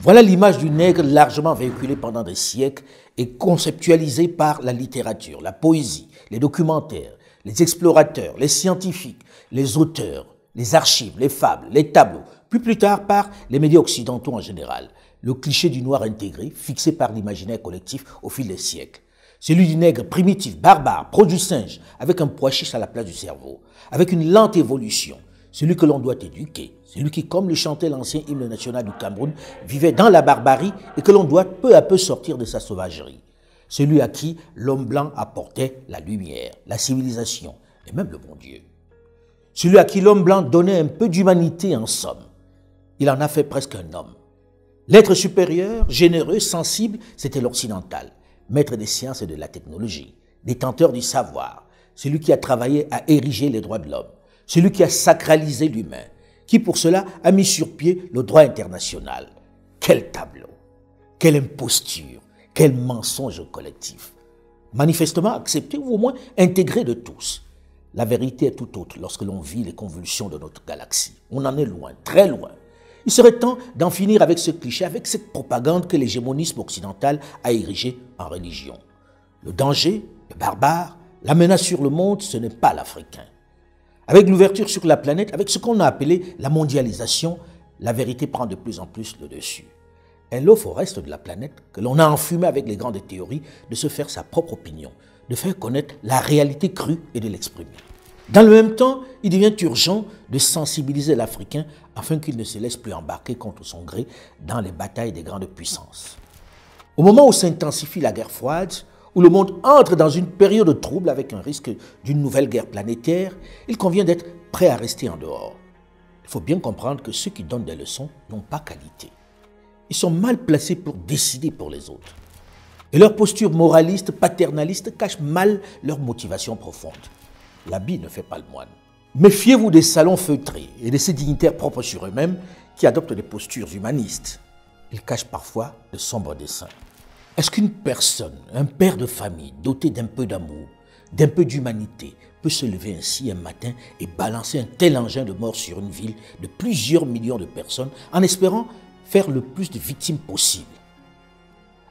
Voilà l'image du nègre largement véhiculée pendant des siècles et conceptualisée par la littérature, la poésie, les documentaires, les explorateurs, les scientifiques, les auteurs, les archives, les fables, les tableaux, puis plus tard par les médias occidentaux en général. Le cliché du noir intégré, fixé par l'imaginaire collectif au fil des siècles. Celui du nègre primitif, barbare, proche du singe, avec un pois chiche à la place du cerveau, avec une lente évolution. Celui que l'on doit éduquer, celui qui, comme le chantait l'ancien hymne national du Cameroun, vivait dans la barbarie et que l'on doit peu à peu sortir de sa sauvagerie. Celui à qui l'homme blanc apportait la lumière, la civilisation et même le bon Dieu. Celui à qui l'homme blanc donnait un peu d'humanité en somme. Il en a fait presque un homme. L'être supérieur, généreux, sensible, c'était l'occidental, maître des sciences et de la technologie, détenteur du savoir, celui qui a travaillé à ériger les droits de l'homme, celui qui a sacralisé l'humain, qui pour cela a mis sur pied le droit international. Quel tableau, quelle imposture, quel mensonge collectif. Manifestement accepté ou au moins intégré de tous. La vérité est tout autre lorsque l'on vit les convulsions de notre galaxie. On en est loin, très loin. Il serait temps d'en finir avec ce cliché, avec cette propagande que l'hégémonisme occidental a érigée en religion. Le danger, le barbare, la menace sur le monde, ce n'est pas l'Africain. Avec l'ouverture sur la planète, avec ce qu'on a appelé la mondialisation, la vérité prend de plus en plus le dessus. Elle offre au reste de la planète, que l'on a enfumé avec les grandes théories, de se faire sa propre opinion, de faire connaître la réalité crue et de l'exprimer. Dans le même temps, il devient urgent de sensibiliser l'Africain afin qu'il ne se laisse plus embarquer contre son gré dans les batailles des grandes puissances. Au moment où s'intensifie la guerre froide, où le monde entre dans une période de trouble avec un risque d'une nouvelle guerre planétaire, il convient d'être prêt à rester en dehors. Il faut bien comprendre que ceux qui donnent des leçons n'ont pas qualité. Ils sont mal placés pour décider pour les autres. Et leur posture moraliste, paternaliste cache mal leur motivation profonde. L'habit ne fait pas le moine. Méfiez-vous des salons feutrés et de ces dignitaires propres sur eux-mêmes qui adoptent des postures humanistes. Ils cachent parfois de sombres desseins. Est-ce qu'une personne, un père de famille doté d'un peu d'amour, d'un peu d'humanité, peut se lever ainsi un matin et balancer un tel engin de mort sur une ville de plusieurs millions de personnes en espérant faire le plus de victimes possible?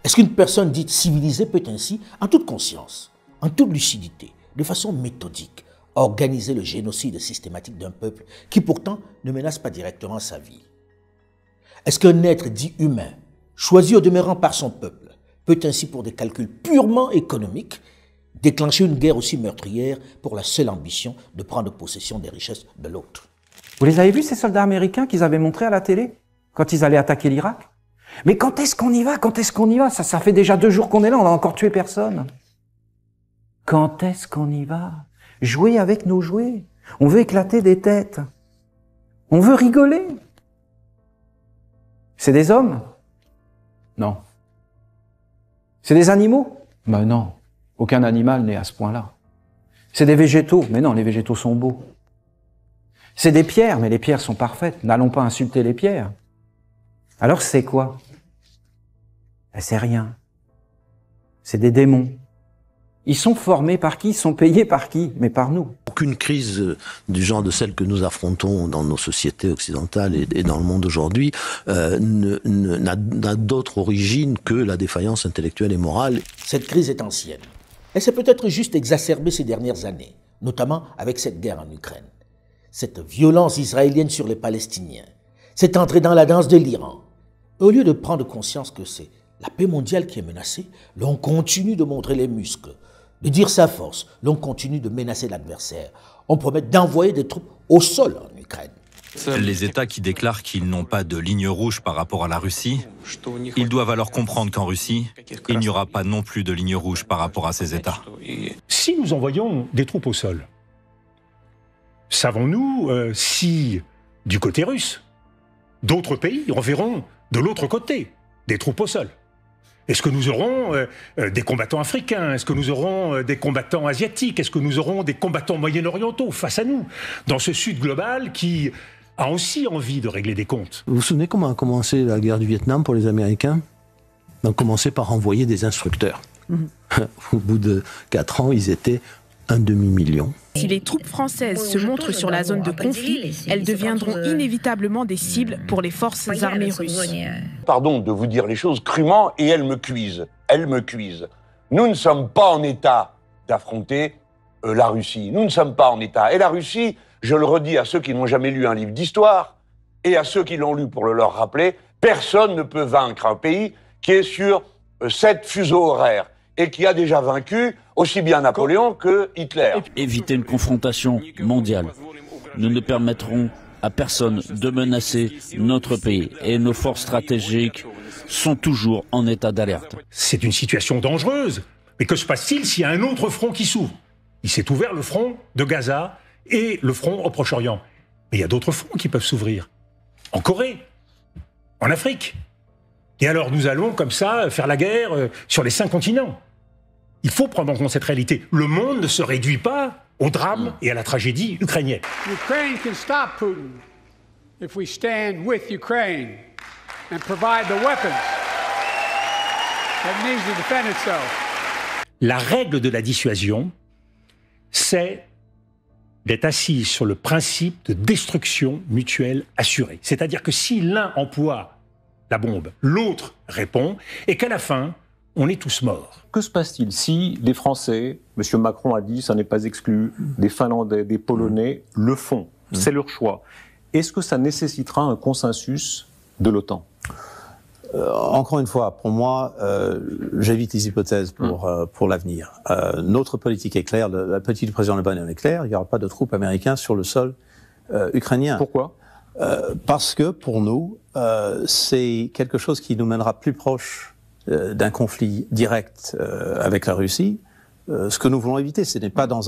Est-ce qu'une personne dite civilisée peut ainsi, en toute conscience, en toute lucidité, de façon méthodique, organiser le génocide systématique d'un peuple qui pourtant ne menace pas directement sa vie? Est-ce qu'un être dit humain, choisi au demeurant par son peuple, peut ainsi, pour des calculs purement économiques, déclencher une guerre aussi meurtrière pour la seule ambition de prendre possession des richesses de l'autre? Vous les avez vus, ces soldats américains qu'ils avaient montrés à la télé, quand ils allaient attaquer l'Irak? Mais quand est-ce qu'on y va? Quand est-ce qu'on y va? Ça fait déjà 2 jours qu'on est là, on n'a encore tué personne. Quand est-ce qu'on y va? Jouer avec nos jouets. On veut éclater des têtes. On veut rigoler. C'est des hommes? Non. C'est des animaux? Ben non. Aucun animal n'est à ce point-là. C'est des végétaux? Mais non, les végétaux sont beaux. C'est des pierres? Mais les pierres sont parfaites. N'allons pas insulter les pierres. Alors c'est quoi? Ben, c'est rien. C'est des démons. Ils sont formés par qui? Ils sont payés par qui? Mais par nous. Aucune crise du genre de celle que nous affrontons dans nos sociétés occidentales et dans le monde aujourd'hui n'a d'autre origine que la défaillance intellectuelle et morale. Cette crise est ancienne. Elle s'est peut-être juste exacerbée ces dernières années, notamment avec cette guerre en Ukraine. Cette violence israélienne sur les Palestiniens, cette entrée dans la danse de l'Iran. Au lieu de prendre conscience que c'est la paix mondiale qui est menacée, l'on continue de montrer les muscles, de dire sa force, l'on continue de menacer l'adversaire. On promet d'envoyer des troupes au sol en Ukraine. Les États qui déclarent qu'ils n'ont pas de ligne rouge par rapport à la Russie, ils doivent alors comprendre qu'en Russie, il n'y aura pas non plus de ligne rouge par rapport à ces États. Si nous envoyons des troupes au sol, savons-nous si, du côté russe, d'autres pays enverront de l'autre côté des troupes au sol? Est-ce que nous aurons des combattants africains? Est-ce que nous aurons des combattants asiatiques? Est-ce que nous aurons des combattants moyen-orientaux face à nous, dans ce Sud global qui a aussi envie de régler des comptes? Vous vous souvenez comment a commencé la guerre du Vietnam pour les Américains? Ils ont commencé par envoyer des instructeurs. Au bout de 4 ans, ils étaient Un demi-million. Si les troupes françaises se montrent sur la zone de conflit, elles deviendront inévitablement des cibles pour les forces armées russes. Pardon de vous dire les choses crûment, et elles me cuisent. Elles me cuisent. Nous ne sommes pas en état d'affronter la Russie. Nous ne sommes pas en état. Et la Russie, je le redis à ceux qui n'ont jamais lu un livre d'histoire, et à ceux qui l'ont lu pour le leur rappeler, personne ne peut vaincre un pays qui est sur 7 fuseaux horaires et qui a déjà vaincu aussi bien Napoléon que Hitler. Éviter une confrontation mondiale. Nous ne permettrons à personne de menacer notre pays et nos forces stratégiques sont toujours en état d'alerte. C'est une situation dangereuse. Mais que se passe-t-il s'il y a un autre front qui s'ouvre? Il s'est ouvert le front de Gaza et le front au Proche-Orient. Mais il y a d'autres fronts qui peuvent s'ouvrir. En Corée, en Afrique. Et alors nous allons comme ça faire la guerre sur les 5 continents. Il faut prendre en compte cette réalité. Le monde ne se réduit pas au drame et à la tragédie ukrainienne. Ukraine can stop Putin if we stand with Ukraine and provide the weapons that needs to defend itself. La règle de la dissuasion, c'est d'être assis sur le principe de destruction mutuelle assurée. C'est-à-dire que si l'un emploie la bombe, l'autre répond, et qu'à la fin, on est tous morts. Que se passe-t-il si les Français, M. Macron a dit, ça n'est pas exclu, des Finlandais, des Polonais le font, c'est leur choix. Est-ce que ça nécessitera un consensus de l'OTAN ? Encore une fois, pour moi, j'évite les hypothèses pour l'avenir. Notre politique est claire, la politique du président Biden est claire, il n'y aura pas de troupes américaines sur le sol ukrainien. Pourquoi ? Parce que pour nous, c'est quelque chose qui nous mènera plus proche d'un conflit direct avec la Russie. Ce que nous voulons éviter, ce n'est pas dans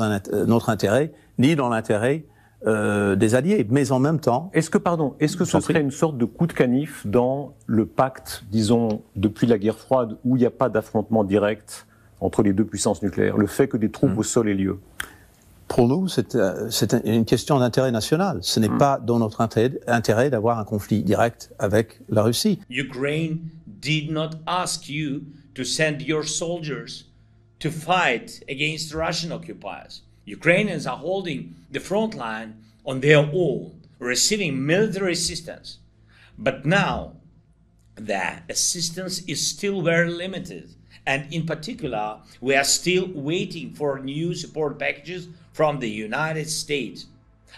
notre intérêt, ni dans l'intérêt des alliés, mais en même temps... Est-ce que ce serait une sorte de coup de canif dans le pacte, disons, depuis la guerre froide, où il n'y a pas d'affrontement direct entre les deux puissances nucléaires, le fait que des troupes au sol aient lieu? Pour nous, c'est une question d'intérêt national. Ce n'est pas dans notre intérêt d'avoir un conflit direct avec la Russie. Ukraine did not ask you to send your soldiers to fight against Russian occupiers. Ukrainians are holding the front line on their own, receiving military assistance. But now, that assistance is still very limited. And in particular, we are still waiting for new support packages from the United States.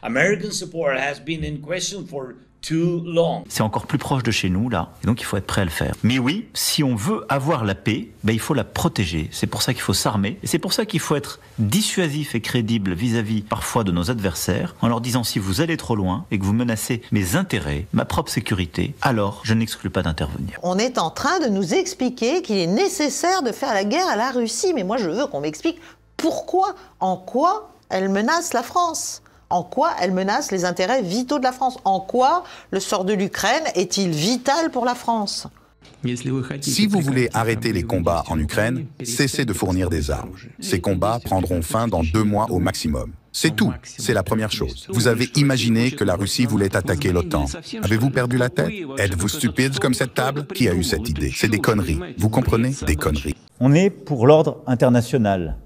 American support has been in question for too long. C'est encore plus proche de chez nous, là, et donc il faut être prêt à le faire. Mais oui, si on veut avoir la paix, il faut la protéger. C'est pour ça qu'il faut s'armer, et c'est pour ça qu'il faut être dissuasif et crédible vis-à-vis parfois de nos adversaires, en leur disant si vous allez trop loin et que vous menacez mes intérêts, ma propre sécurité, alors je n'exclus pas d'intervenir. On est en train de nous expliquer qu'il est nécessaire de faire la guerre à la Russie, mais moi je veux qu'on m'explique pourquoi, en quoi elle menace la France. En quoi elle menace les intérêts vitaux de la France? En quoi le sort de l'Ukraine est-il vital pour la France? Si vous voulez arrêter les combats en Ukraine, cessez de fournir des armes. Ces combats prendront fin dans 2 mois au maximum. C'est tout, c'est la première chose. Vous avez imaginé que la Russie voulait attaquer l'OTAN. Avez-vous perdu la tête? Êtes-vous stupide comme cette table? Qui a eu cette idée? C'est des conneries. Vous comprenez? Des conneries. On est pour l'ordre international,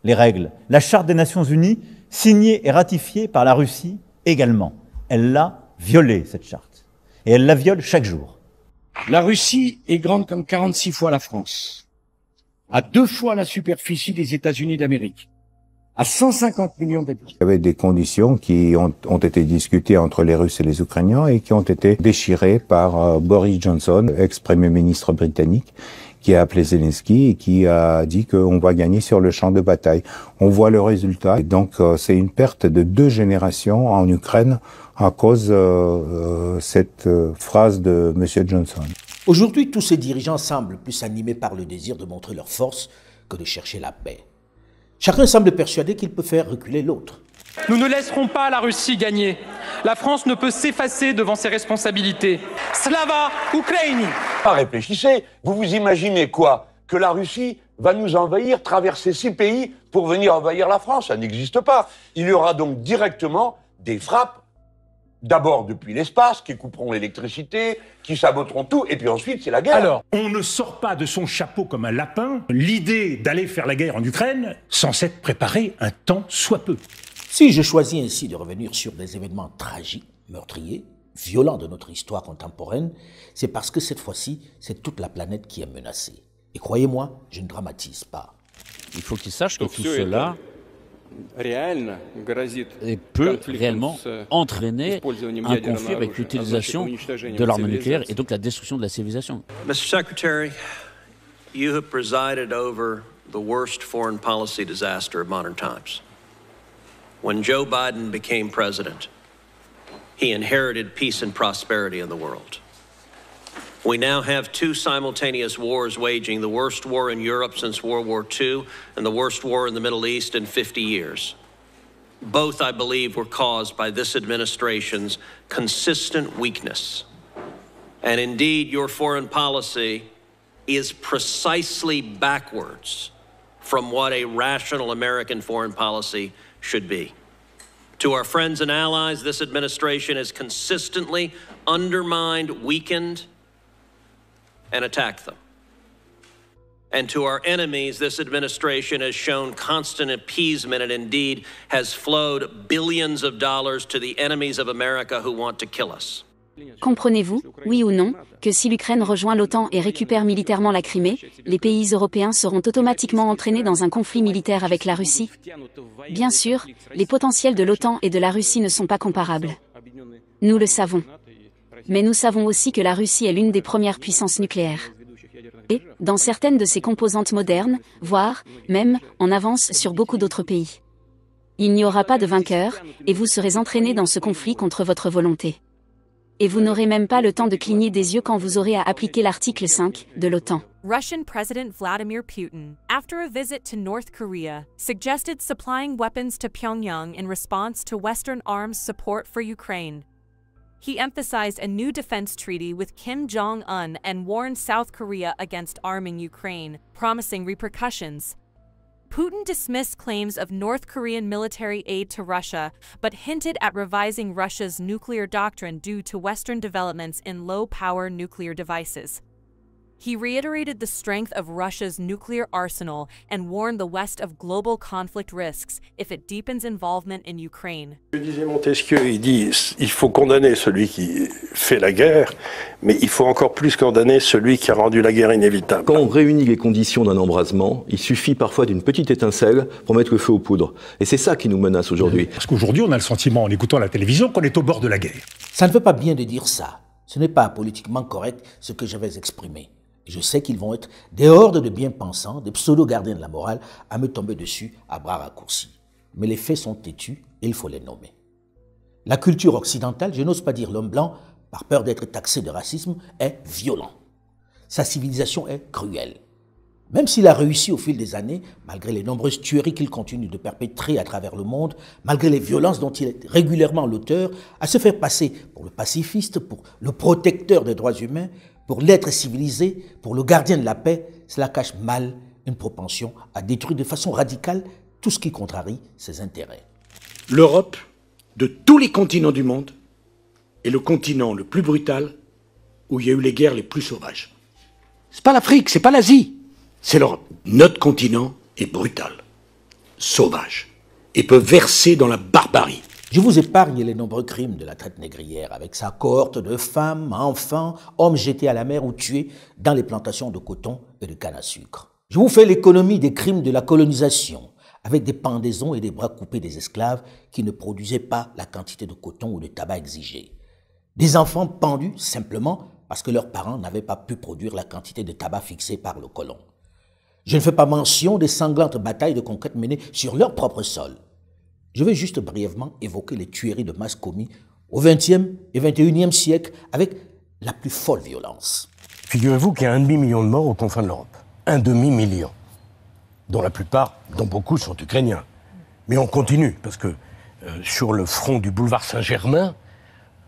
les règles. La Charte des Nations Unies, signée et ratifiée par la Russie également. Elle l'a violée, cette charte. Et elle la viole chaque jour. La Russie est grande comme 46 fois la France, à 2 fois la superficie des États-Unis d'Amérique, à 150 millions d'habitants. Il y avait des conditions qui ont été discutées entre les Russes et les Ukrainiens et qui ont été déchirées par Boris Johnson, ex-premier ministre britannique, qui a appelé Zelensky et qui a dit qu'on va gagner sur le champ de bataille. On voit le résultat. Et donc, c'est une perte de 2 générations en Ukraine à cause de cette phrase de M. Johnson. Aujourd'hui, tous ces dirigeants semblent plus animés par le désir de montrer leur force que de chercher la paix. Chacun semble persuadé qu'il peut faire reculer l'autre. Nous ne laisserons pas la Russie gagner. La France ne peut s'effacer devant ses responsabilités. Slava Ukraini! Réfléchissez, vous vous imaginez quoi? Que la Russie va nous envahir, traverser 6 pays pour venir envahir la France? Ça n'existe pas. Il y aura donc directement des frappes d'abord depuis l'espace, qui couperont l'électricité, qui saboteront tout, et puis ensuite c'est la guerre. Alors, on ne sort pas de son chapeau comme un lapin l'idée d'aller faire la guerre en Ukraine sans s'être préparé un temps soit peu. Si je choisis ainsi de revenir sur des événements tragiques, meurtriers, violents de notre histoire contemporaine, c'est parce que cette fois-ci, c'est toute la planète qui est menacée. Et croyez-moi, je ne dramatise pas. Il faut qu'ils sachent que tout cela peut réellement entraîner un conflit avec l'utilisation de l'arme nucléaire et donc la destruction de la civilisation. Mr. Secretary, you have presided over the worst foreign policy disaster of modern times. When Joe Biden became president, he inherited peace and prosperity in the world. We now have two simultaneous wars waging, the worst war in Europe since World War II and the worst war in the Middle East in 50 years. Both, I believe, were caused by this administration's consistent weakness. And indeed, your foreign policy is precisely backwards from what a rational American foreign policy should be. To our friends and allies, this administration has consistently undermined, weakened, and attack them. And to our enemies, this administration has shown constant appeasement and indeed has flowed billions of dollars to the enemies of America who want to kill us. Comprenez-vous, oui ou non, que si l'Ukraine rejoint l'OTAN et récupère militairement la Crimée, les pays européens seront automatiquement entraînés dans un conflit militaire avec la Russie? Bien sûr, les potentiels de l'OTAN et de la Russie ne sont pas comparables. Nous le savons. Mais nous savons aussi que la Russie est l'une des premières puissances nucléaires. Et, dans certaines de ses composantes modernes, voire, même, en avance sur beaucoup d'autres pays. Il n'y aura pas de vainqueur, et vous serez entraînés dans ce conflit contre votre volonté. Et vous n'aurez même pas le temps de cligner des yeux quand vous aurez à appliquer l'article 5 de l'OTAN. Russian President Vladimir Putin, after a visit to North Korea, suggested supplying weapons to Pyongyang in response to Western arms support for Ukraine. He emphasized a new defense treaty with Kim Jong-un and warned South Korea against arming Ukraine, promising repercussions. Putin dismissed claims of North Korean military aid to Russia, but hinted at revising Russia's nuclear doctrine due to Western developments in low-power nuclear devices. He reiterated the strength of Russia's nuclear arsenal and warned the West of global conflict risks if it deepens involvement in Ukraine. Je disais Montesquieu, il dit il faut condamner celui qui fait la guerre, mais il faut encore plus condamner celui qui a rendu la guerre inévitable. Quand on réunit les conditions d'un embrasement, il suffit parfois d'une petite étincelle pour mettre le feu aux poudres. Et c'est ça qui nous menace aujourd'hui. Parce qu'aujourd'hui, on a le sentiment, en écoutant la télévision, qu'on est au bord de la guerre. Ça ne veut pas bien de dire ça. Ce n'est pas politiquement correct ce que je vais exprimer. Je sais qu'ils vont être des hordes de bien-pensants, des pseudo-gardiens de la morale, à me tomber dessus à bras raccourcis. Mais les faits sont têtus et il faut les nommer. La culture occidentale, je n'ose pas dire l'homme blanc, par peur d'être taxé de racisme, est violent. Sa civilisation est cruelle. Même s'il a réussi au fil des années, malgré les nombreuses tueries qu'il continue de perpétrer à travers le monde, malgré les violences dont il est régulièrement l'auteur, à se faire passer pour le pacifiste, pour le protecteur des droits humains, pour l'être civilisé, pour le gardien de la paix, cela cache mal une propension à détruire de façon radicale tout ce qui contrarie ses intérêts. L'Europe, de tous les continents du monde, est le continent le plus brutal où il y a eu les guerres les plus sauvages. C'est pas l'Afrique, c'est pas l'Asie, c'est l'Europe. Notre continent est brutal, sauvage, et peut verser dans la barbarie. Je vous épargne les nombreux crimes de la traite négrière avec sa cohorte de femmes, enfants, hommes jetés à la mer ou tués dans les plantations de coton et de canne à sucre. Je vous fais l'économie des crimes de la colonisation avec des pendaisons et des bras coupés des esclaves qui ne produisaient pas la quantité de coton ou de tabac exigée. Des enfants pendus simplement parce que leurs parents n'avaient pas pu produire la quantité de tabac fixée par le colon. Je ne fais pas mention des sanglantes batailles de conquête menées sur leur propre sol. Je vais juste brièvement évoquer les tueries de masse commises au XXe et XXIe siècle avec la plus folle violence. Figurez-vous qu'il y a 1,5 million de morts aux confins de l'Europe. 1,5 million. Dont la plupart, dont beaucoup sont ukrainiens. Mais on continue, parce que sur le front du boulevard Saint-Germain,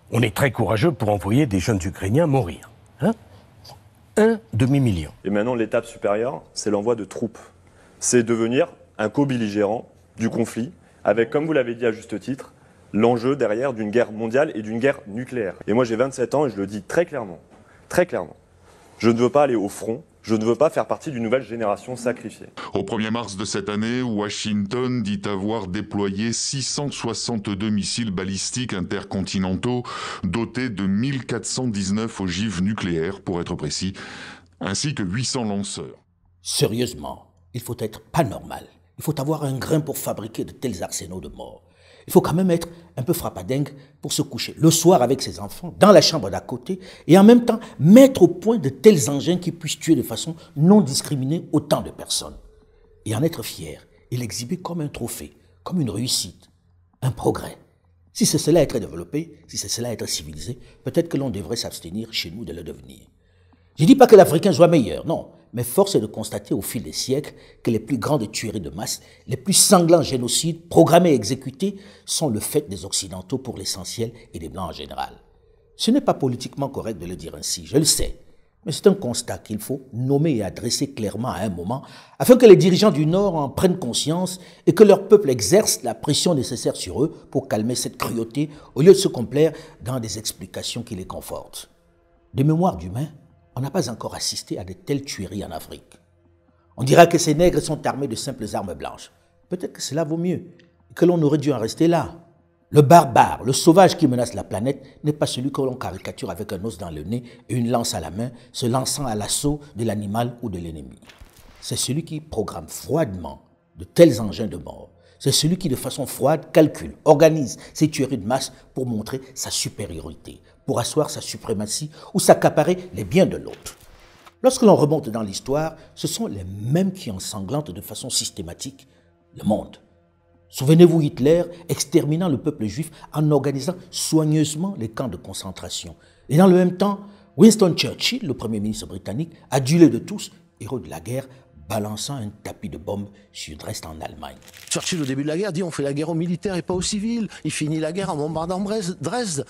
on est très courageux pour envoyer des jeunes Ukrainiens mourir. 1,5 million. Et maintenant, l'étape supérieure, c'est l'envoi de troupes. C'est devenir un co-belligérant du conflit, avec, comme vous l'avez dit à juste titre, l'enjeu derrière d'une guerre mondiale et d'une guerre nucléaire. Et moi j'ai 27 ans et je le dis très clairement, je ne veux pas aller au front, je ne veux pas faire partie d'une nouvelle génération sacrifiée. Au 1er mars de cette année, Washington dit avoir déployé 662 missiles balistiques intercontinentaux dotés de 1419 ogives nucléaires, pour être précis, ainsi que 800 lanceurs. Sérieusement, il faut être pas normal. Il faut avoir un grain pour fabriquer de tels arsenaux de morts. Il faut quand même être un peu frappadingue pour se coucher le soir avec ses enfants, dans la chambre d'à côté, et en même temps mettre au point de tels engins qui puissent tuer de façon non discriminée autant de personnes. Et en être fier et l'exhiber comme un trophée, comme une réussite, un progrès. Si c'est cela être développé, si c'est cela être civilisé, peut-être que l'on devrait s'abstenir chez nous de le devenir. Je ne dis pas que l'Africain soit meilleur, non, mais force est de constater au fil des siècles que les plus grandes tueries de masse, les plus sanglants génocides programmés et exécutés sont le fait des Occidentaux pour l'essentiel et des Blancs en général. Ce n'est pas politiquement correct de le dire ainsi, je le sais, mais c'est un constat qu'il faut nommer et adresser clairement à un moment afin que les dirigeants du Nord en prennent conscience et que leur peuple exerce la pression nécessaire sur eux pour calmer cette cruauté au lieu de se complaire dans des explications qui les confortent. De mémoire d'humains, on n'a pas encore assisté à de telles tueries en Afrique. On dira que ces nègres sont armés de simples armes blanches. Peut-être que cela vaut mieux, et que l'on aurait dû en rester là. Le barbare, le sauvage qui menace la planète n'est pas celui que l'on caricature avec un os dans le nez et une lance à la main, se lançant à l'assaut de l'animal ou de l'ennemi. C'est celui qui programme froidement de tels engins de mort. C'est celui qui, de façon froide, calcule, organise ces tueries de masse pour montrer sa supériorité, pour asseoir sa suprématie ou s'accaparer les biens de l'autre. Lorsque l'on remonte dans l'histoire, ce sont les mêmes qui ensanglantent de façon systématique le monde. Souvenez-vous Hitler exterminant le peuple juif en organisant soigneusement les camps de concentration. Et dans le même temps, Winston Churchill, le premier ministre britannique, adulé de tous, héros de la guerre, balançant un tapis de bombes sur Dresde en Allemagne. Churchill, au début de la guerre, dit on fait la guerre aux militaires et pas aux civils. Il finit la guerre en bombardant Dresde.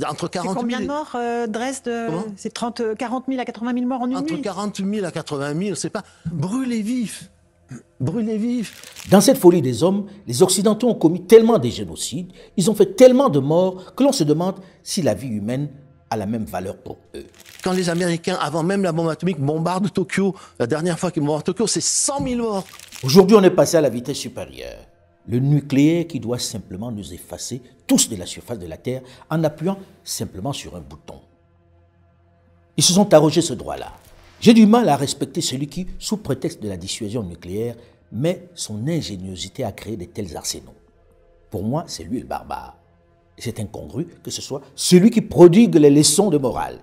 Entre 40 000... C'est combien de morts, Dresde? C'est 40 000 à 80 000 morts en une nuit. Entre 40 000 à 80 000, c'est pas... Brûlés vifs. Brûlés vifs. Dans cette folie des hommes, les Occidentaux ont commis tellement de génocides, ils ont fait tellement de morts que l'on se demande si la vie humaine a la même valeur pour eux. Quand les Américains, avant même la bombe atomique, bombardent Tokyo, la dernière fois qu'ils bombardent Tokyo, c'est 100 000 morts. Aujourd'hui, on est passé à la vitesse supérieure. Le nucléaire qui doit simplement nous effacer tous de la surface de la Terre en appuyant simplement sur un bouton. Ils se sont arrogés ce droit-là. J'ai du mal à respecter celui qui, sous prétexte de la dissuasion nucléaire, met son ingéniosité à créer de tels arsenaux. Pour moi, c'est lui le barbare. Et c'est incongru que ce soit celui qui prodigue les leçons de morale,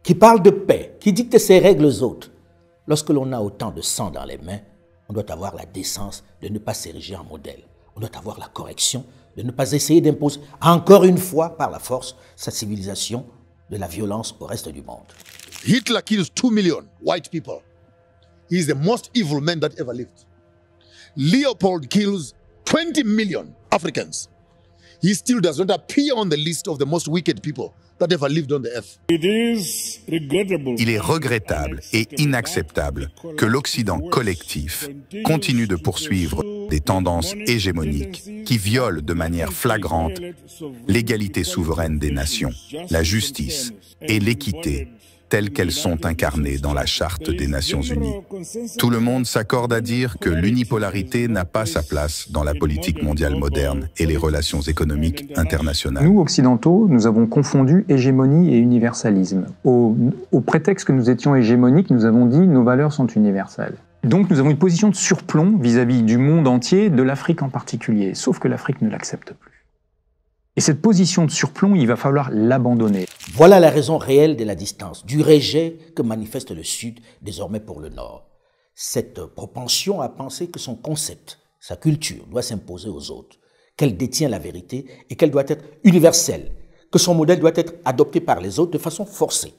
qui parle de paix, qui dicte ses règles aux autres. Lorsque l'on a autant de sang dans les mains, on doit avoir la décence de ne pas s'ériger en modèle. On doit avoir la correction de ne pas essayer d'imposer encore une fois par la force sa civilisation de la violence au reste du monde. Hitler kills 2 million white people. He is the most evil man that ever lived. Leopold kills 20 million Africans. He still does not appear on the list of the most wicked people that ever lived on the earth. Il est regrettable et inacceptable que l'Occident collectif continue de poursuivre des tendances hégémoniques qui violent de manière flagrante l'égalité souveraine des nations, la justice et l'équité telles qu'elles sont incarnées dans la Charte des Nations Unies. Tout le monde s'accorde à dire que l'unipolarité n'a pas sa place dans la politique mondiale moderne et les relations économiques internationales. Nous, occidentaux, nous avons confondu hégémonie et universalisme. Au prétexte que nous étions hégémoniques, nous avons dit nos valeurs sont universelles. Donc nous avons une position de surplomb vis-à-vis du monde entier, de l'Afrique en particulier, sauf que l'Afrique ne l'accepte plus. Et cette position de surplomb, il va falloir l'abandonner. Voilà la raison réelle de la distance, du rejet que manifeste le Sud désormais pour le Nord. Cette propension à penser que son concept, sa culture doit s'imposer aux autres, qu'elle détient la vérité et qu'elle doit être universelle, que son modèle doit être adopté par les autres de façon forcée.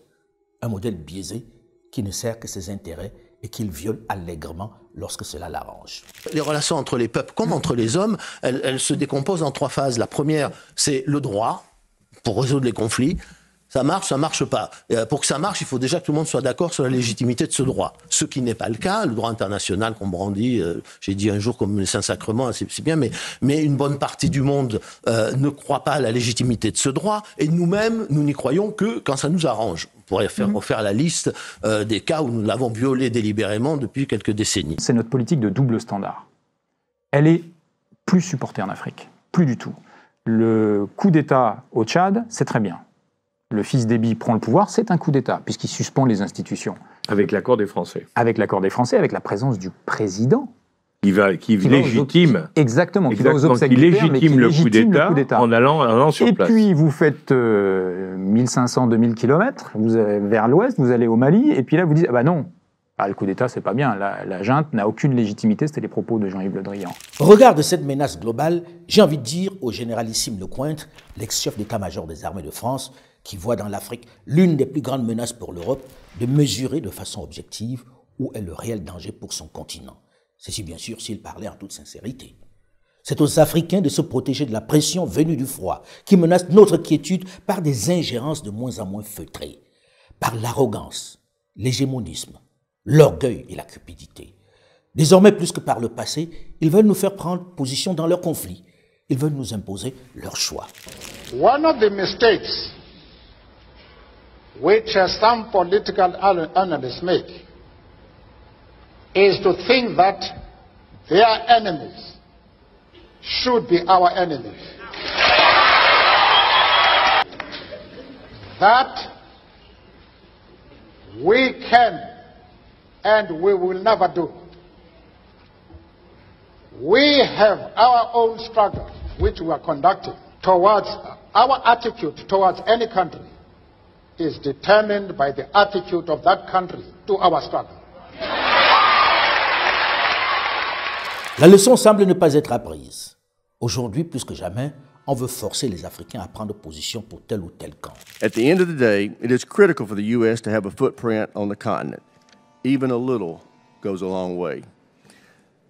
Un modèle biaisé qui ne sert que ses intérêts et qu'il viole allègrement lorsque cela l'arrange. Les relations entre les peuples comme entre les hommes, elles se décomposent en 3 phases. La première, c'est le droit, pour résoudre les conflits. Ça marche pas. Pour que ça marche, il faut déjà que tout le monde soit d'accord sur la légitimité de ce droit. Ce qui n'est pas le cas. Le droit international qu'on brandit, j'ai dit un jour comme les Saint-Sacrements, c'est bien, mais une bonne partie du monde ne croit pas à la légitimité de ce droit. Et nous-mêmes, nous n'y croyons que quand ça nous arrange. On pourrait refaire la liste des cas où nous l'avons violé délibérément depuis quelques décennies. C'est notre politique de double standard. Elle est plus supportée en Afrique. Plus du tout. Le coup d'État au Tchad, c'est très bien. Le fils Déby prend le pouvoir, c'est un coup d'État, puisqu'il suspend les institutions. Avec l'accord des Français. Avec l'accord des Français, avec la présence du président. Qui légitime. Exactement, qui va aux obsèques du père, mais qui légitime le coup d'État en allant sur place. Et puis, vous faites 1500-2000 km vers l'ouest, vous allez au Mali, et puis là, vous dites, ah bah non, le coup d'État, c'est pas bien. La junte n'a aucune légitimité, c'était les propos de Jean-Yves Le Drian. Au regard de cette menace globale, j'ai envie de dire au généralissime Lecointre, l'ex-chef d'état-major des armées de France, qui voit dans l'Afrique l'une des plus grandes menaces pour l'Europe, de mesurer de façon objective où est le réel danger pour son continent. C'est bien sûr s'il parlait en toute sincérité. C'est aux Africains de se protéger de la pression venue du froid, qui menace notre quiétude par des ingérences de moins en moins feutrées, par l'arrogance, l'hégémonisme, l'orgueil et la cupidité. Désormais, plus que par le passé, ils veulent nous faire prendre position dans leurs conflits. Ils veulent nous imposer leur choix. One of the mistakes which some political analysts make is to think that their enemies should be our enemies. That we can and we will never do. We have our own struggle which we are conducting towards our attitude towards any country is determined by the attitude of that country to our struggle. La leçon semble ne pas être apprise. Aujourd'hui, plus que jamais, on veut forcer les Africains à prendre position pour tel ou tel camp. At the end of the day, it is critical for the U.S. to have a footprint on the continent. Even a little goes a long way.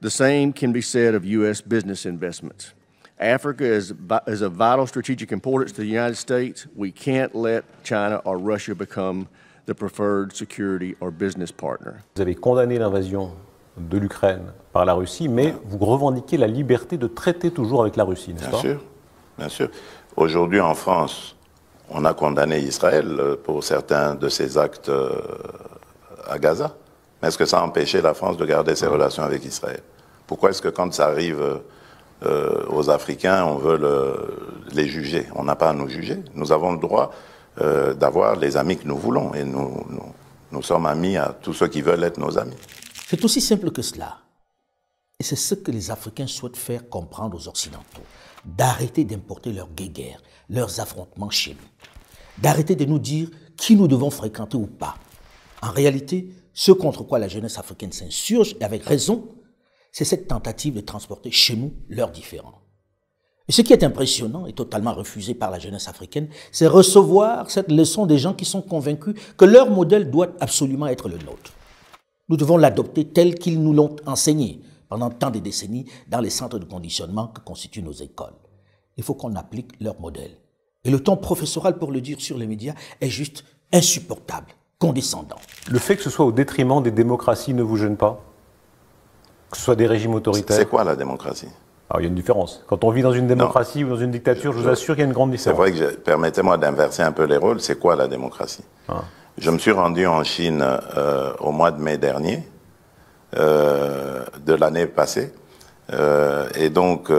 The same can be said of U.S. business investments. Africa is of vital strategic importance to the United States. We can't let China or Russia become the preferred security or business partner. Vous avez condamné l'invasion de l'Ukraine par la Russie, mais vous revendiquez la liberté de traiter toujours avec la Russie, n'est-ce pas? Bien sûr, bien sûr. Aujourd'hui, en France, on a condamné Israël pour certains de ses actes à Gaza. Mais est-ce que ça a empêché la France de garder ses relations avec Israël? Pourquoi est-ce que quand ça arrive aux Africains, on veut les juger? On n'a pas à nous juger. Nous avons le droit d'avoir les amis que nous voulons. Et nous sommes amis à tous ceux qui veulent être nos amis. C'est aussi simple que cela. Et c'est ce que les Africains souhaitent faire comprendre aux Occidentaux. D'arrêter d'importer leurs guéguerres, leurs affrontements chez nous. D'arrêter de nous dire qui nous devons fréquenter ou pas. En réalité, ce contre quoi la jeunesse africaine s'insurge, et avec raison, c'est cette tentative de transporter chez nous leurs différends. Et ce qui est impressionnant et totalement refusé par la jeunesse africaine, c'est recevoir cette leçon des gens qui sont convaincus que leur modèle doit absolument être le nôtre. Nous devons l'adopter tel qu'ils nous l'ont enseigné pendant tant de décennies dans les centres de conditionnement que constituent nos écoles. Il faut qu'on applique leur modèle. Et le ton professoral pour le dire sur les médias est juste insupportable, condescendant. Le fait que ce soit au détriment des démocraties ne vous gêne pas? Que ce soit des régimes autoritaires? C'est quoi la démocratie? Alors, il y a une différence. Quand on vit dans une démocratie ou dans une dictature, je vous assure qu'il y a une grande différence. C'est vrai que, permettez-moi d'inverser un peu les rôles, c'est quoi la démocratie? Je me suis rendu en Chine au mois de mai dernier, de l'année passée, et donc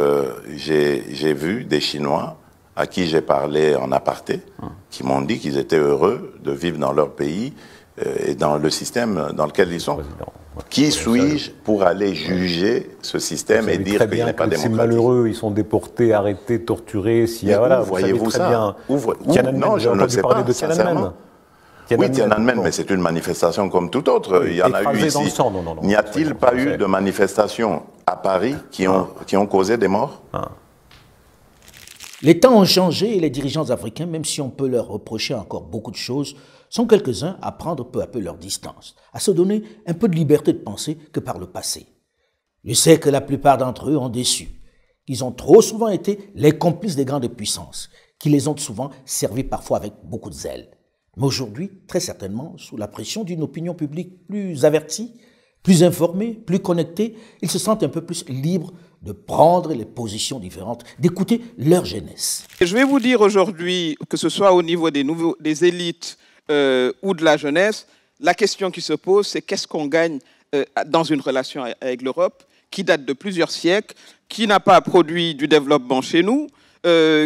j'ai vu des Chinois à qui j'ai parlé en aparté, qui m'ont dit qu'ils étaient heureux de vivre dans leur pays et dans le système dans lequel ils sont. Qui suis-je pour aller juger ce système et dire qu'il n'est pas démocratique? C'est malheureux, ils sont déportés, arrêtés, torturés. Voyez-vous ça? Non, je ne le sais pas, sincèrement. Oui, Tiananmen, mais c'est une manifestation comme toute autre. Il y en a eu ici. N'y a-t-il pas eu de manifestations à Paris qui ont causé des morts? Les temps ont changé et les dirigeants africains, même si on peut leur reprocher encore beaucoup de choses, sont quelques-uns à prendre peu à peu leur distance, à se donner un peu de liberté de penser que par le passé. Je sais que la plupart d'entre eux ont déçu, qu'ils ont trop souvent été les complices des grandes puissances, qui les ont souvent servis parfois avec beaucoup de zèle. Mais aujourd'hui, très certainement, sous la pression d'une opinion publique plus avertie, plus informés, plus connectés, ils se sentent un peu plus libres de prendre les positions différentes, d'écouter leur jeunesse. Je vais vous dire aujourd'hui, que ce soit au niveau des élites ou de la jeunesse, la question qui se pose, c'est qu'est-ce qu'on gagne dans une relation avec l'Europe qui date de plusieurs siècles, qui n'a pas produit du développement chez nous,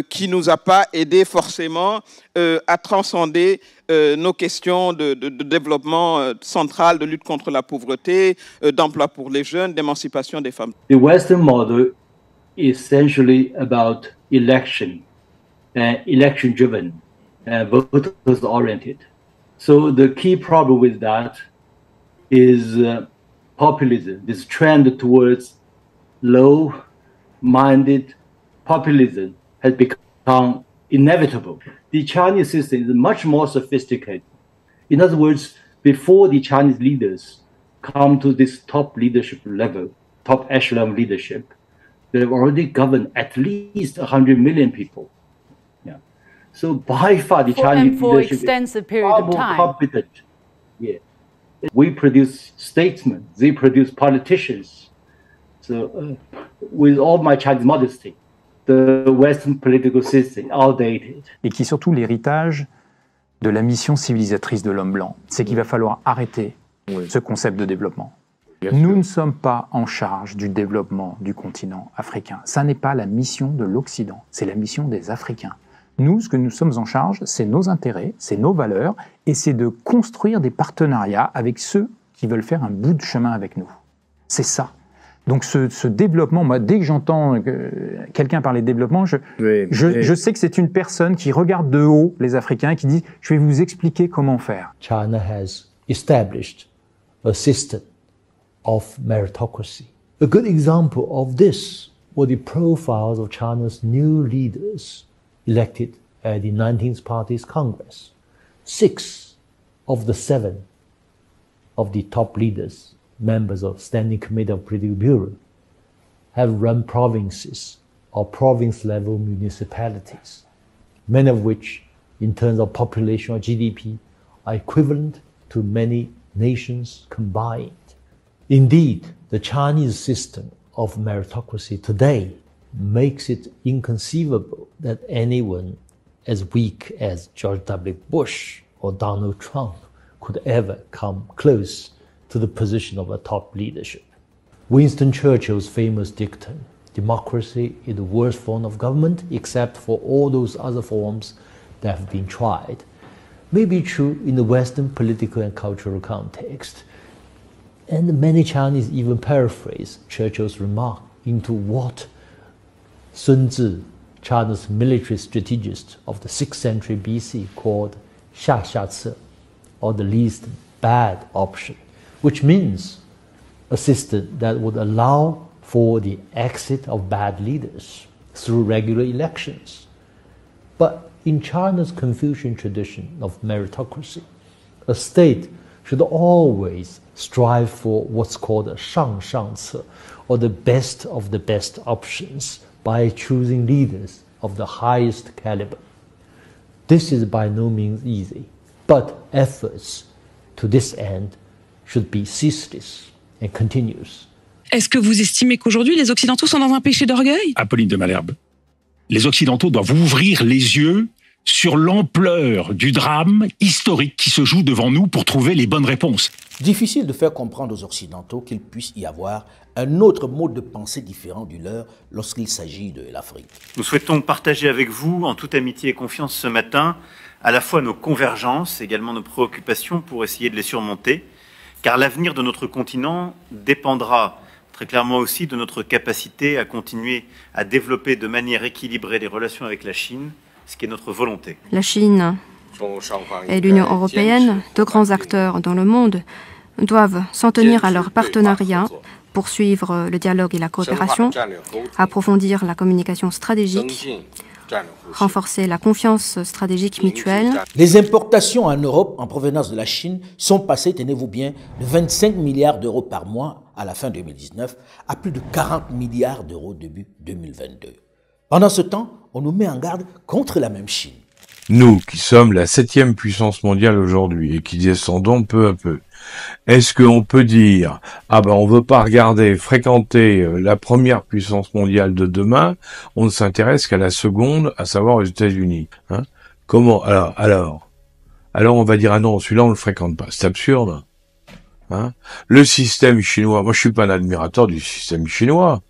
qui ne nous a pas aidé forcément à transcender nos questions de développement central, de lutte contre la pauvreté, d'emploi pour les jeunes, d'émancipation des femmes. The Western model is essentially about election, election-driven, voters-oriented. So the key problem with that is populism, this trend towards low-minded populism has become inevitable. The Chinese system is much more sophisticated. In other words, before the Chinese leaders come to this top leadership level, top echelon leadership, they've already governed at least 100 million people. Yeah. So by far the Chinese leadership extensive is period far of more time. competent. Yeah. We produce statesmen, they produce politicians. So with all my Chinese modesty, the Western political system outdated. Et qui est surtout l'héritage de la mission civilisatrice de l'homme blanc. C'est qu'il va falloir arrêter ce concept de développement. Nous ne sommes pas en charge du développement du continent africain. Ça n'est pas la mission de l'Occident, c'est la mission des Africains. Nous, ce que nous sommes en charge, c'est nos intérêts, c'est nos valeurs, et c'est de construire des partenariats avec ceux qui veulent faire un bout de chemin avec nous. C'est ça. Donc ce développement, moi, dès que j'entends quelqu'un parler de développement, je sais que c'est une personne qui regarde de haut les Africains et qui dit « je vais vous expliquer comment faire ». China has established a system of meritocracy. A good example of this were the profiles of China's new leaders elected at the 19th Party's Congress. 6 of the 7 of the top leaders, members of Standing Committee of Political Bureau, have run provinces or province-level municipalities, many of which, in terms of population or GDP, are equivalent to many nations combined. Indeed, the Chinese system of meritocracy today makes it inconceivable that anyone as weak as George W. Bush or Donald Trump could ever come close to the position of a top leadership. Winston Churchill's famous dictum, democracy is the worst form of government except for all those other forms that have been tried, may be true in the Western political and cultural context. And many Chinese even paraphrase Churchill's remark into what Sun Tzu, China's military strategist of the 6th century BC, called 下下策, or the least bad option, which means a system that would allow for the exit of bad leaders through regular elections. But in China's Confucian tradition of meritocracy, a state should always strive for what's called a 上上策, or the best of the best options, by choosing leaders of the highest caliber. This is by no means easy, but efforts to this end should be ceaseless and continuous. Est-ce que vous estimez qu'aujourd'hui les Occidentaux sont dans un péché d'orgueil? Apolline de Malherbe, les Occidentaux doivent ouvrir les yeux sur l'ampleur du drame historique qui se joue devant nous pour trouver les bonnes réponses. Difficile de faire comprendre aux Occidentaux qu'il puisse y avoir un autre mode de pensée différent du leur lorsqu'il s'agit de l'Afrique. Nous souhaitons partager avec vous, en toute amitié et confiance ce matin, à la fois nos convergences, également nos préoccupations pour essayer de les surmonter, car l'avenir de notre continent dépendra très clairement aussi de notre capacité à continuer à développer de manière équilibrée les relations avec la Chine, ce qui est notre volonté. La Chine et l'Union européenne, deux grands acteurs dans le monde, doivent s'en tenir à leur partenariat, poursuivre le dialogue et la coopération, approfondir la communication stratégique, renforcer la confiance stratégique mutuelle. Les importations en Europe en provenance de la Chine sont passées, tenez-vous bien, de 25 milliards d'euros par mois à la fin 2019 à plus de 40 milliards d'euros début 2022. Pendant ce temps, on nous met en garde contre la même Chine. Nous, qui sommes la 7e puissance mondiale aujourd'hui et qui descendons peu à peu, est-ce qu'on peut dire « Ah ben on veut pas regarder, fréquenter la première puissance mondiale de demain, on ne s'intéresse qu'à la seconde, à savoir aux États-Unis hein ?» Comment alors on va dire « Ah non, celui-là on le fréquente pas ». C'est absurde. Hein, le système chinois, moi je suis pas un admirateur du système chinois,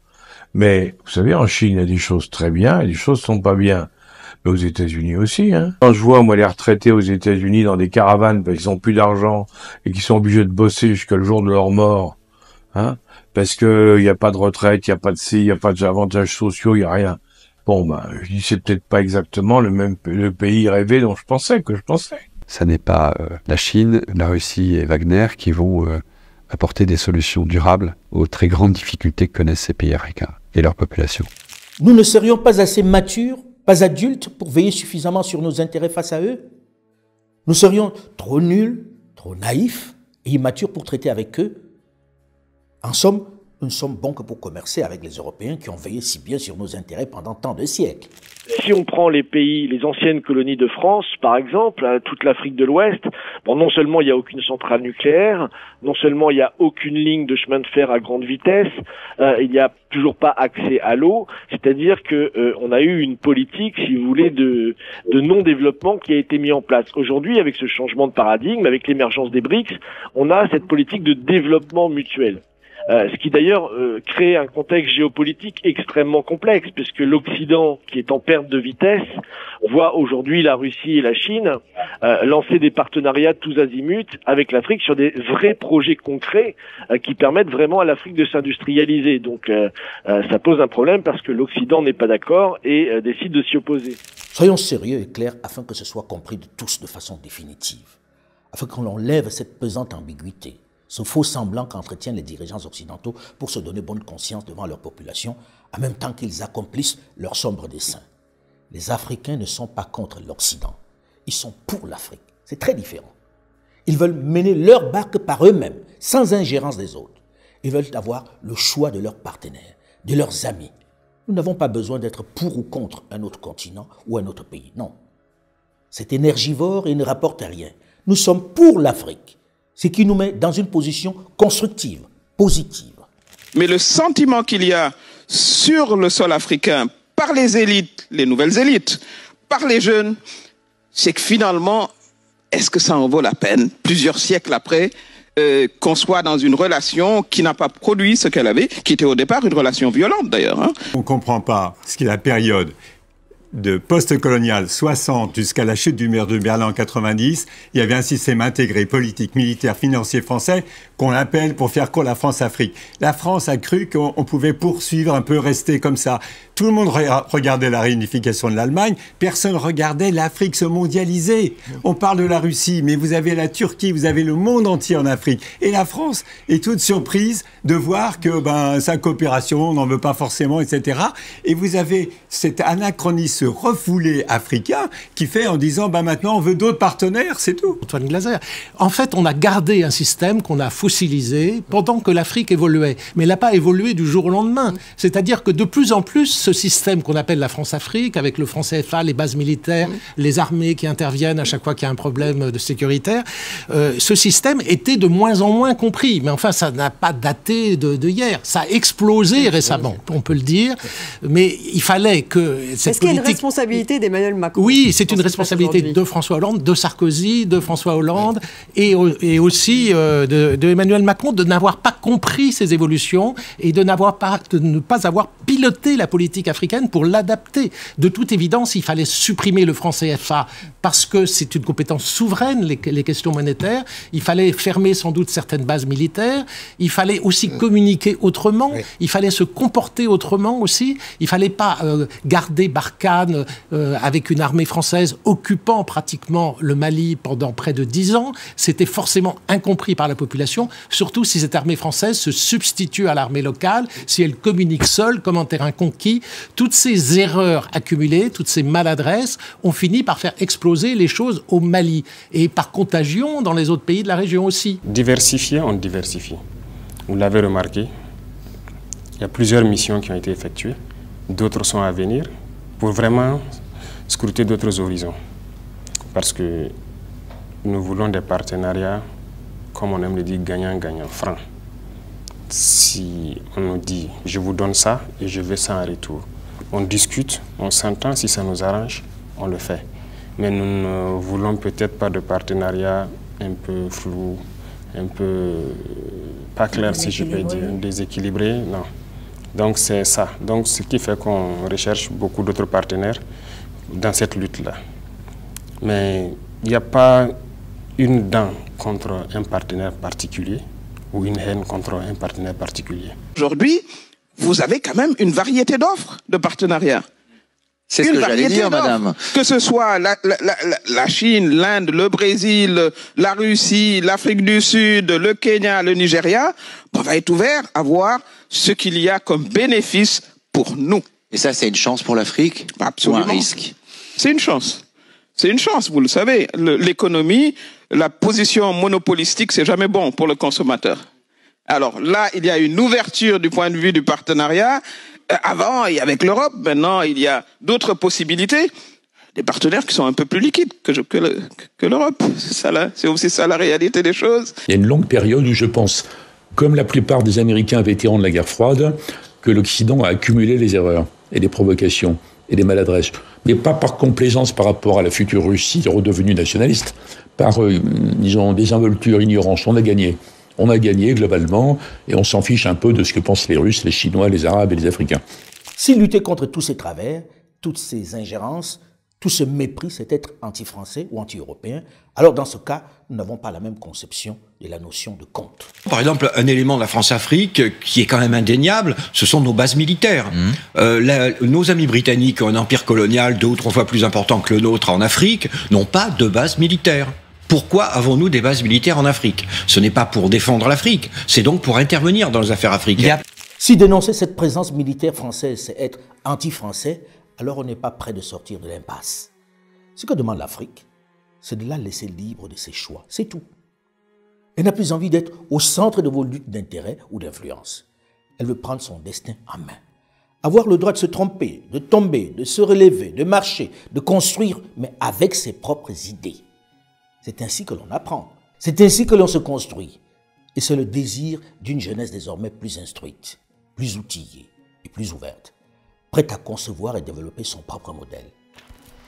mais vous savez, en Chine, il y a des choses très bien et des choses sont pas bien. Mais aux États-Unis aussi, hein. Quand je vois, moi, les retraités aux États-Unis dans des caravanes parce qu'ils ont plus d'argent et qu'ils sont obligés de bosser jusqu'à le jour de leur mort, hein, parce que il y a pas de retraite, il y a pas de il y a pas d'avantages sociaux, il y a rien. Bon, ben, je dis c'est peut-être pas exactement le pays rêvé dont je pensais. Ça n'est pas la Chine, la Russie et Wagner qui vont apporter des solutions durables aux très grandes difficultés que connaissent ces pays africains et leur population. Nous ne serions pas assez matures, pas adultes pour veiller suffisamment sur nos intérêts face à eux? Nous serions trop nuls, trop naïfs et immatures pour traiter avec eux? En somme, nous ne sommes bons que pour commercer avec les Européens qui ont veillé si bien sur nos intérêts pendant tant de siècles. Si on prend les pays, les anciennes colonies de France, par exemple, toute l'Afrique de l'Ouest, bon, non seulement il n'y a aucune centrale nucléaire, non seulement il n'y a aucune ligne de chemin de fer à grande vitesse, il n'y a toujours pas accès à l'eau, c'est-à-dire que on a eu une politique, si vous voulez, de non-développement qui a été mise en place. Aujourd'hui, avec ce changement de paradigme, avec l'émergence des BRICS, on a cette politique de développement mutuel. Ce qui d'ailleurs crée un contexte géopolitique extrêmement complexe, puisque l'Occident, qui est en perte de vitesse, voit aujourd'hui la Russie et la Chine lancer des partenariats tous azimuts avec l'Afrique sur des vrais projets concrets qui permettent vraiment à l'Afrique de s'industrialiser. Donc ça pose un problème parce que l'Occident n'est pas d'accord et décide de s'y opposer. Soyons sérieux et clairs afin que ce soit compris de tous de façon définitive, afin qu'on enlève cette pesante ambiguïté, ce faux semblant qu'entretiennent les dirigeants occidentaux pour se donner bonne conscience devant leur population, en même temps qu'ils accomplissent leurs sombres desseins. Les Africains ne sont pas contre l'Occident, ils sont pour l'Afrique. C'est très différent. Ils veulent mener leur barque par eux-mêmes, sans ingérence des autres. Ils veulent avoir le choix de leurs partenaires, de leurs amis. Nous n'avons pas besoin d'être pour ou contre un autre continent ou un autre pays, non. C'est énergivore et ne rapporte rien. Nous sommes pour l'Afrique, ce qui nous met dans une position constructive, positive. Mais le sentiment qu'il y a sur le sol africain par les élites, les nouvelles élites, par les jeunes, c'est que finalement, est-ce que ça en vaut la peine, plusieurs siècles après, qu'on soit dans une relation qui n'a pas produit ce qu'elle avait, qui était au départ une relation violente d'ailleurs. Hein. On ne comprend pas ce qu'est la période de post-colonial 60 jusqu'à la chute du mur de Berlin en 90, il y avait un système intégré politique, militaire, financier français qu'on appelle, pour faire court, la France-Afrique. La France a cru qu'on pouvait poursuivre un peu, rester comme ça. Tout le monde regardait la réunification de l'Allemagne, personne regardait l'Afrique se mondialiser. On parle de la Russie, mais vous avez la Turquie, vous avez le monde entier en Afrique. Et la France est toute surprise de voir que sa coopération, on n'en veut pas forcément, etc. Et vous avez cet anachronisme refoulé africain qui fait en disant maintenant on veut d'autres partenaires, c'est tout. Antoine Glaser. En fait, on a gardé un système qu'on a fossilisé pendant que l'Afrique évoluait. Mais elle n'a pas évolué du jour au lendemain. C'est-à-dire que de plus en plus, ce système qu'on appelle la France-Afrique, avec le franc CFA, les bases militaires, les armées qui interviennent à chaque fois qu'il y a un problème de sécuritaire, ce système était de moins en moins compris. Mais enfin, ça n'a pas daté de hier. Ça a explosé récemment, on peut le dire. Mais il fallait que cette politique... Est-ce qu'il y a une responsabilité d'Emmanuel Macron? Oui, c'est une responsabilité de François Hollande, de Sarkozy, de François Hollande et aussi de Emmanuel Macron de n'avoir pas compris ces évolutions et de ne pas avoir piloté la politique africaine pour l'adapter. De toute évidence, il fallait supprimer le franc CFA parce que c'est une compétence souveraine, les questions monétaires. Il fallait fermer sans doute certaines bases militaires. Il fallait aussi communiquer autrement. Il fallait se comporter autrement aussi. Il ne fallait pas garder Barkhane avec une armée française occupant pratiquement le Mali pendant près de 10 ans. C'était forcément incompris par la population, surtout si cette armée française se substitue à l'armée locale, si elle communique seule comme en terrain conquis. Toutes ces erreurs accumulées, toutes ces maladresses ont fini par faire exploser les choses au Mali et par contagion dans les autres pays de la région aussi. Diversifier, on diversifie. Vous l'avez remarqué, il y a plusieurs missions qui ont été effectuées, d'autres sont à venir. pour vraiment scruter d'autres horizons. Parce que nous voulons des partenariats, comme on aime le dire, gagnant-gagnant, franc. Si on nous dit, je vous donne ça et je veux ça en retour, on discute, on s'entend, si ça nous arrange, on le fait. Mais nous ne voulons peut-être pas de partenariat un peu flou, un peu pas clair, si je peux dire, déséquilibré, non. Donc c'est ça. Donc ce qui fait qu'on recherche beaucoup d'autres partenaires dans cette lutte-là. Mais il n'y a pas une dent contre un partenaire particulier ou une haine contre un partenaire particulier. Aujourd'hui, vous avez quand même une variété d'offres de partenariats. C'est ce que j'allais dire, madame. Que ce soit la Chine, l'Inde, le Brésil, la Russie, l'Afrique du Sud, le Kenya, le Nigeria, on va être ouvert à voir ce qu'il y a comme bénéfice pour nous. Et ça, c'est une chance pour l'Afrique? Absolument. Ou un risque? C'est une chance. C'est une chance, vous le savez. L'économie, la position monopolistique, c'est jamais bon pour le consommateur. Alors là, il y a une ouverture du point de vue du partenariat. Avant, et avec l'Europe, maintenant, il y a d'autres possibilités. Des partenaires qui sont un peu plus liquides que l'Europe. C'est aussi ça la réalité des choses. Il y a une longue période où je pense, comme la plupart des Américains vétérans de la guerre froide, que l'Occident a accumulé les erreurs et les provocations et les maladresses. Mais pas par complaisance par rapport à la future Russie redevenue nationaliste, par, disons, désinvolture, ignorance. On a gagné. On a gagné globalement et on s'en fiche un peu de ce que pensent les Russes, les Chinois, les Arabes et les Africains. Si lutter contre tous ces travers, toutes ces ingérences, tout ce mépris, c'est être anti-français ou anti-européen, alors dans ce cas, nous n'avons pas la même conception de la notion de compte. Par exemple, un élément de la France-Afrique qui est quand même indéniable, ce sont nos bases militaires. Nos amis britanniques ont un empire colonial 2 ou 3 fois plus important que le nôtre en Afrique, n'ont pas de bases militaires. Pourquoi avons-nous des bases militaires en Afrique? Ce n'est pas pour défendre l'Afrique, c'est donc pour intervenir dans les affaires africaines. Si dénoncer cette présence militaire française, c'est être anti-français, alors on n'est pas prêt de sortir de l'impasse. Ce que demande l'Afrique, c'est de la laisser libre de ses choix, c'est tout. Elle n'a plus envie d'être au centre de vos luttes d'intérêt ou d'influence. Elle veut prendre son destin en main. Avoir le droit de se tromper, de tomber, de se relever, de marcher, de construire, mais avec ses propres idées. C'est ainsi que l'on apprend, c'est ainsi que l'on se construit. Et c'est le désir d'une jeunesse désormais plus instruite, plus outillée et plus ouverte, prête à concevoir et développer son propre modèle.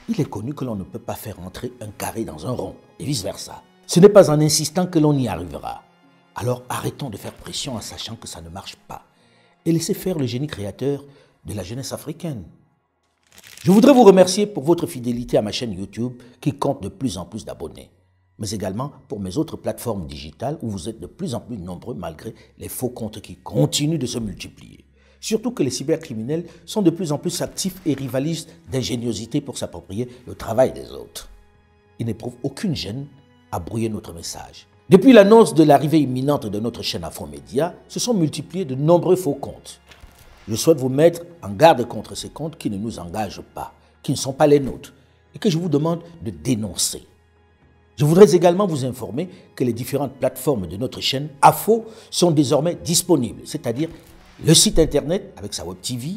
Il est connu que l'on ne peut pas faire entrer un carré dans un rond, et vice-versa. Ce n'est pas en insistant que l'on y arrivera. Alors arrêtons de faire pression en sachant que ça ne marche pas, et laissez faire le génie créateur de la jeunesse africaine. Je voudrais vous remercier pour votre fidélité à ma chaîne YouTube qui compte de plus en plus d'abonnés, mais également pour mes autres plateformes digitales où vous êtes de plus en plus nombreux malgré les faux comptes qui continuent de se multiplier. Surtout que les cybercriminels sont de plus en plus actifs et rivalisent d'ingéniosité pour s'approprier le travail des autres. Ils n'éprouvent aucune gêne à brouiller notre message. Depuis l'annonce de l'arrivée imminente de notre chaîne Afromédia, se sont multipliés de nombreux faux comptes. Je souhaite vous mettre en garde contre ces comptes qui ne nous engagent pas, qui ne sont pas les nôtres, et que je vous demande de dénoncer. Je voudrais également vous informer que les différentes plateformes de notre chaîne AFO sont désormais disponibles, c'est-à-dire le site internet avec sa web TV,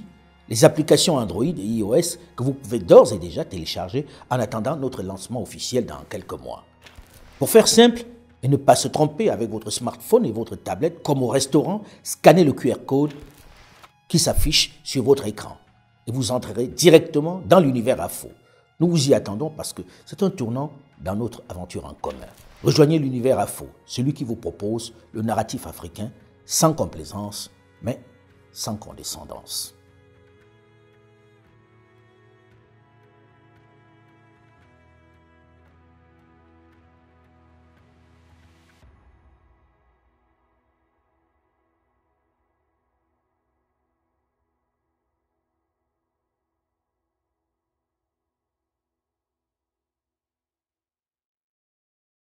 les applications Android et iOS que vous pouvez d'ores et déjà télécharger en attendant notre lancement officiel dans quelques mois. Pour faire simple et ne pas se tromper avec votre smartphone et votre tablette, comme au restaurant, scannez le QR code qui s'affiche sur votre écran et vous entrerez directement dans l'univers AFO. Nous vous y attendons parce que c'est un tournant dans notre aventure en commun. Rejoignez l'univers AFO, celui qui vous propose le narratif africain sans complaisance, mais sans condescendance.